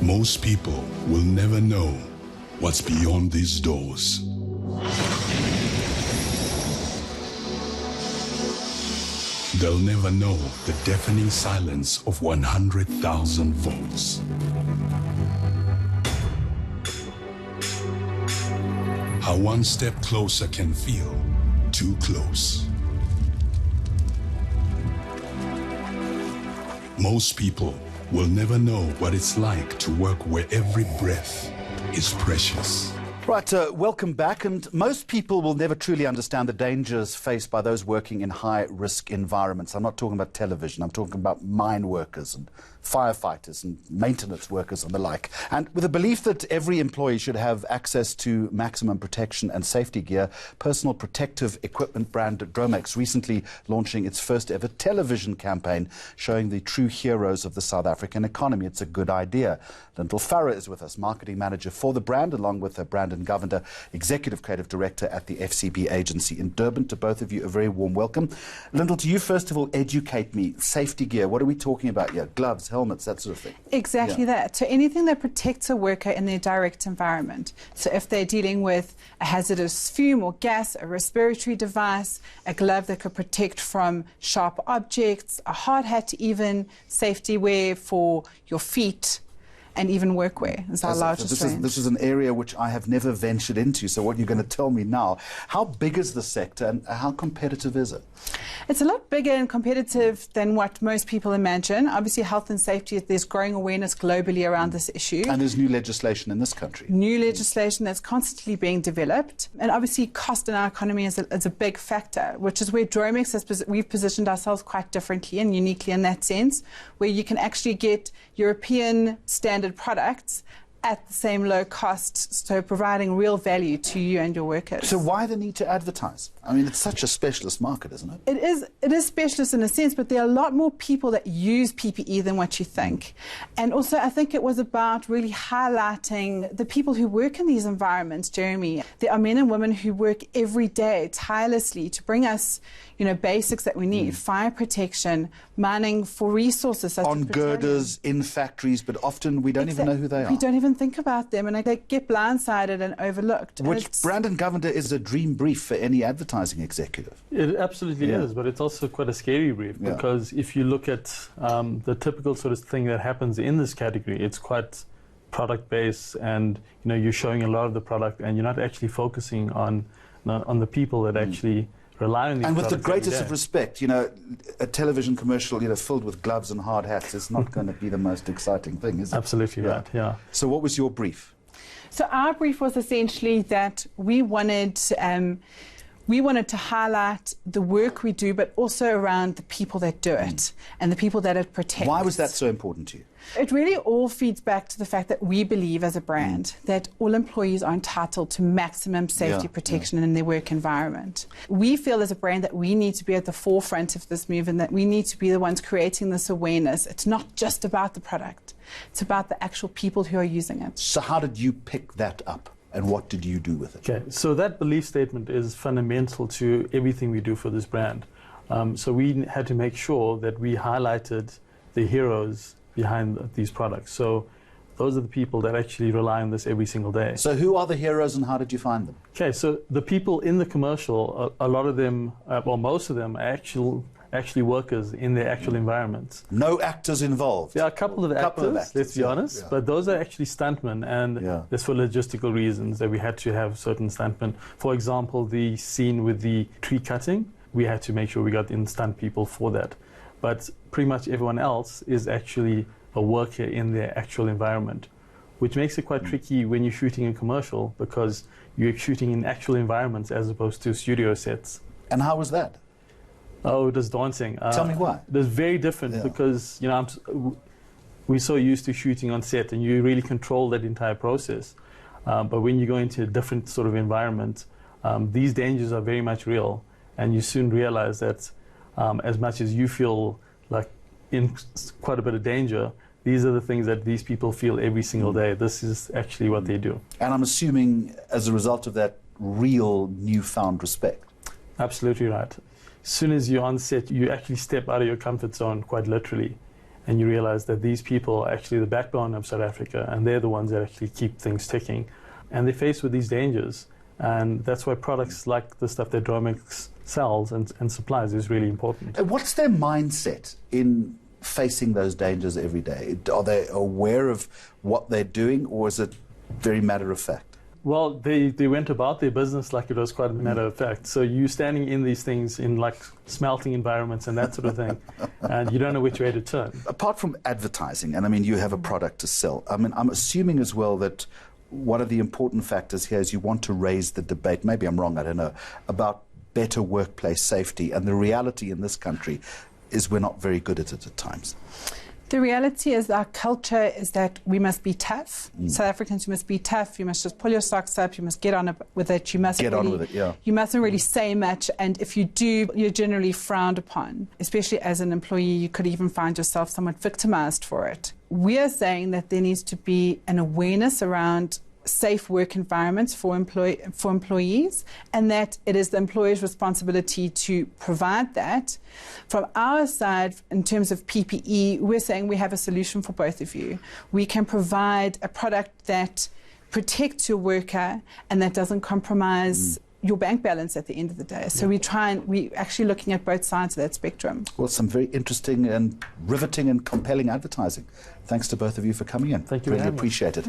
Most people will never know what's beyond these doors. They'll never know the deafening silence of 100,000 volts. How one step closer can feel too close. Most people will never know what it's like to work where every breath is precious. Right, welcome back. And most people will never truly understand the dangers faced by those working in high-risk environments. I'm not talking about television. I'm talking about mine workers and firefighters and maintenance workers and the like. And with the belief that every employee should have access to maximum protection and safety gear, personal protective equipment brand Dromex recently launching its first ever television campaign showing the true heroes of the South African economy. It's a good idea. Lyndall Farrer is with us, marketing manager for the brand, along with Brandon Govender, executive creative director at the FCB agency in Durban. To both of you, a very warm welcome. Lyndall, to you first of all, educate me. Safety gear, what are we talking about here? Gloves, helmets, that sort of thing. Exactly that. So anything that protects a worker in their direct environment. So if they're dealing with a hazardous fume or gas, a respiratory device, a glove that could protect from sharp objects, a hard hat, even safety wear for your feet, and even workwear is our largest range. This is an area which I have never ventured into, so what you're going to tell me now, how big is the sector and how competitive is it? It's a lot bigger and competitive than what most people imagine. Obviously, health and safety, there's growing awareness globally around this issue. And there's new legislation in this country. New legislation that's constantly being developed. And obviously, cost in our economy is a big factor, which is where Dromex we've positioned ourselves quite differently and uniquely in that sense, where you can actually get European standard products at the same low cost, so providing real value to you and your workers. So why the need to advertise? I mean, it's such a specialist market, isn't it? It is specialist in a sense, but there are a lot more people that use PPE than what you think. And also, I think it was about really highlighting the people who work in these environments, Jeremy. There are men and women who work every day tirelessly to bring us, basics that we need, fire protection, mining for resources such on as girders, in factories, but often we don't even know who they are. We don't even think about them, and they get blindsided and overlooked. Which Brandon Govender is a dream brief for any advertising executive. It absolutely is, but it's also quite a scary brief because if you look at the typical sort of thing that happens in this category, it's quite product-based, and you're showing a lot of the product, and you're not actually focusing on the people that actually rely on these and with the products greatest of respect, a television commercial, filled with gloves and hard hats is not going to be the most exciting thing, is it? Absolutely right, yeah. So what was your brief? So our brief was essentially that we wanted to highlight the work we do, but also around the people that do it and the people that it protects. Why was that so important to you? It really all feeds back to the fact that we believe as a brand that all employees are entitled to maximum safety protection in their work environment. We feel as a brand that we need to be at the forefront of this move and that we need to be the ones creating this awareness. It's not just about the product. It's about the actual people who are using it. So how did you pick that up? And what did you do with it? Okay, so that belief statement is fundamental to everything we do for this brand. So we had to make sure that we highlighted the heroes behind these products. So those are the people that actually rely on this every single day. So who are the heroes and how did you find them? Okay, so the people in the commercial, a lot of them, well, most of them are actually workers in their actual environments. No actors involved? There are a couple of actors, let's be honest, but those are actually stuntmen, and that's for logistical reasons that we had to have certain stuntmen. For example, the scene with the tree cutting, we had to make sure we got in stunt people for that. But pretty much everyone else is actually a worker in their actual environment, which makes it quite tricky when you're shooting a commercial because you're shooting in actual environments as opposed to studio sets. And how was that? Oh, it was daunting. Tell me why. It was very different because, we're so used to shooting on set and you really control that entire process. But when you go into a different sort of environment, these dangers are very much real. And you soon realize that as much as you feel like in quite a bit of danger, these are the things that these people feel every single day. This is actually what they do. And I'm assuming as a result of that, real newfound respect. Absolutely right. As soon as you're on set, you actually step out of your comfort zone, quite literally. and you realize that these people are actually the backbone of South Africa, and they're the ones that actually keep things ticking. And they're faced with these dangers, and that's why products like the stuff that Dromex sells and supplies is really important. What's their mindset in facing those dangers every day? Are they aware of what they're doing, or is it very matter of fact? Well, they went about their business like it was quite a matter of fact. So you standing in these things in like smelting environments and that sort of thing, and you don't know which way to turn. Apart from advertising, and I mean, you have a product to sell, I mean, I'm assuming as well that one of the important factors here is you want to raise the debate, maybe I'm wrong, I don't know, about better workplace safety. And the reality in this country is we're not very good at it at times. The reality is our culture is that we must be tough. South Africans, you must be tough. You must just pull your socks up. You must get on with it. You mustn't You mustn't really say much. And if you do, you're generally frowned upon. Especially as an employee, you could even find yourself somewhat victimized for it. We are saying that there needs to be an awareness around safe work environments for employees, and that it is the employer's responsibility to provide that. From our side, in terms of PPE, we're saying we have a solution for both of you. We can provide a product that protects your worker and that doesn't compromise your bank balance at the end of the day. So we're actually looking at both sides of that spectrum. Well, some very interesting and riveting and compelling advertising. Thanks to both of you for coming in. Thank you. Really appreciate it.